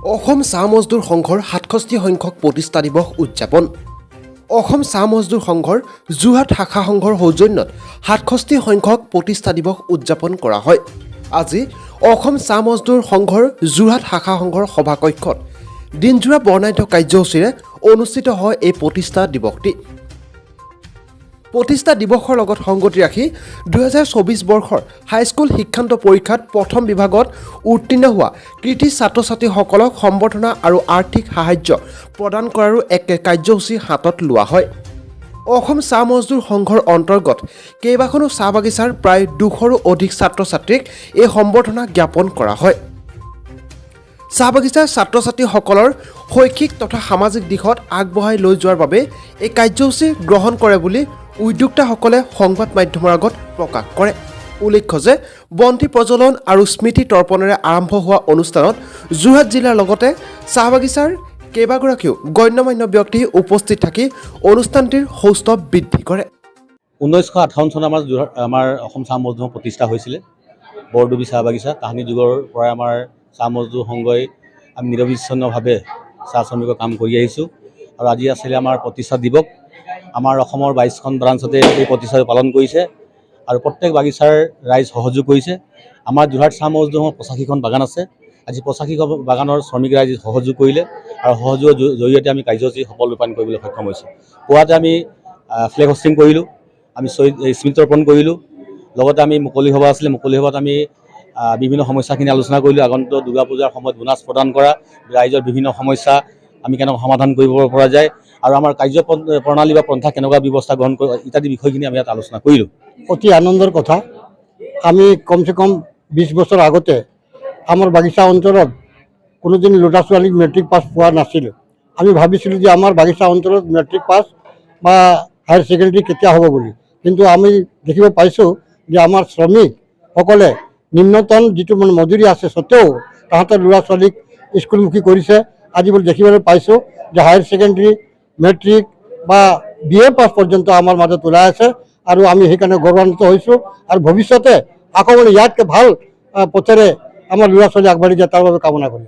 অসম চাহ মজদুৰ সংঘৰ ৬৭ সংখ্যক প্ৰতিষ্ঠা দিৱস উদযাপন। অসম চাহ মজদুৰ সংঘৰ যোৰহাট শাখা সংঘৰ সৌজন্যত ৬৭ সংখ্যক প্ৰতিষ্ঠা দিৱস উদযাপন কৰা হয়। আজি অসম চাহ মজদুৰ সংঘৰ যোৰহাট শাখা সংঘৰ সভাকক্ষত দিনজোৰা বৰ্ণাঢ্য কাৰ্যসূচীৰে অনুষ্ঠিত হয় এই প্ৰতিষ্ঠা দিৱসটি। প্ৰতিষ্ঠা দিৱসৰ লগত সংগতি ৰাখি ২০২৪ বৰ্ষৰ হাইস্কুল শিক্ষান্ত পৰীক্ষাত প্ৰথম বিভাগত উত্তীৰ্ণ হোৱা কৃতি ছাত্ৰ ছাত্ৰীসকলক সম্বৰ্ধনা আৰু আৰ্থিক সাহায্য প্ৰদান কৰাৰো এক কাৰ্যসূচী হাতত লোৱা হয়। অসম চাহ মজদুৰ সংঘৰ অন্তৰ্গত কেইবাখনো চাহ বাগিচাৰ প্ৰায় ২০০ৰো অধিক ছাত্ৰ ছাত্ৰীক এই সম্বৰ্ধনা জ্ঞাপন কৰা হয়। চাহ বাগিচাৰ ছাত্ৰ ছাত্ৰীসকলৰ শৈক্ষিক তথা সামাজিক দিশত আগবঢ়াই লৈ যোৱাৰ বাবে এই কাৰ্যসূচী গ্ৰহণ কৰে বুলি উদ্যোক্তাসকলে সংবাদ মাধ্যমৰ আগত প্ৰকাশ কৰে। উল্লেখ্য যে বন্তি প্ৰজ্বলন আৰু স্মৃতি তৰ্পণেৰে আৰম্ভ হোৱা অনুষ্ঠানত যোৰহাট জিলাৰ লগতে চাহ বাগিচাৰ কেইবাগৰাকীও গণ্যমান্য ব্যক্তি উপস্থিত থাকি অনুষ্ঠানটিৰ সৌষ্ঠৱ বৃদ্ধি কৰে। 1958 চনত আমাৰ অসম চাহ মজদুৰ সংঘ প্ৰতিষ্ঠা হৈছিলে। বৰডুবি চাহ বাগিচা তাহানি যুগৰ পৰা আমাৰ চাহ মজদুৰ সংঘই আমি নিৰবিচ্ছিন্নভাৱে চাহ শ্ৰমিকৰ কাম কৰি আহিছোঁ আৰু আজি আছিলে আমাৰ প্ৰতিষ্ঠা দিৱস। আমাৰ অসমৰ 22খন ব্ৰাঞ্চতে এই প্ৰতিষ্ঠা পালন কৰিছে আৰু প্ৰত্যেক বাগিচাৰ ৰাইজ সহযোগ কৰিছে। আমাৰ যোৰহাট চাহ মজদুৰ সংঘৰ 85খন বাগান আছে। আজি 85খন বাগানৰ শ্ৰমিক ৰাইজে সহযোগ কৰিলে আৰু সহযোগৰ জৰিয়তে আমি কাৰ্যসূচী সফল ৰূপায়ণ কৰিবলৈ সক্ষম হৈছোঁ। পুৱাতে আমি ফ্লেগ হোষ্টিং কৰিলোঁ, আমি স্মৃতি তৰ্পণ কৰিলোঁ, লগতে আমি মুকলি সভা আছিলে। মুকলি সভাত আমি বিভিন্ন সমস্যাখিনি আলোচনা কৰিলোঁ। আগন্তুক দুৰ্গা পূজাৰ সময়ত বোনাছ প্ৰদান কৰা, ৰাইজৰ বিভিন্ন সমস্যা আমি কেনেকৈ সমাধান কৰিব পৰা যায় আৰু আমাৰ কাৰ্য প্ৰণালী বা পন্থা কেনেকুৱা ব্যৱস্থা গ্ৰহণ কৰিব ইত্যাদি বিষয়খিনি আমি ইয়াত আলোচনা কৰিলোঁ। অতি আনন্দৰ কথা। আমি কমচে কম 20 বছৰ আগতে আমাৰ বাগিচা অঞ্চলত কোনোদিন ল'ৰা ছোৱালীক মেট্ৰিক পাছ পোৱা নাছিল। আমি ভাবিছিলোঁ যে আমাৰ বাগিচা অঞ্চলত মেট্ৰিক পাছ বা হায়াৰ ছেকেণ্ডেৰী কেতিয়া হ'ব বুলি, কিন্তু আমি দেখিব পাইছোঁ যে আমাৰ শ্ৰমিকসকলে নিম্নতম যিটো মজুৰি আছে স্বত্তেও তাহাঁতৰ ল'ৰা ছোৱালীক স্কুলমুখী কৰিছে। আজি দেখিবলৈ পাইছোঁ যে হায়াৰ ছেকেণ্ডেৰী, মেট্ৰিক বা BA পাছ পৰ্যন্ত আমাৰ মাজত ওলাই আছে আৰু আমি সেইকাৰণে গৌৰৱান্বিত হৈছোঁ আৰু ভৱিষ্যতে আকৌ ইয়াতকৈ ভাল পথেৰে আমাৰ ল'ৰা ছোৱালী আগবাঢ়ি যায় তাৰ বাবে কামনা কৰিম।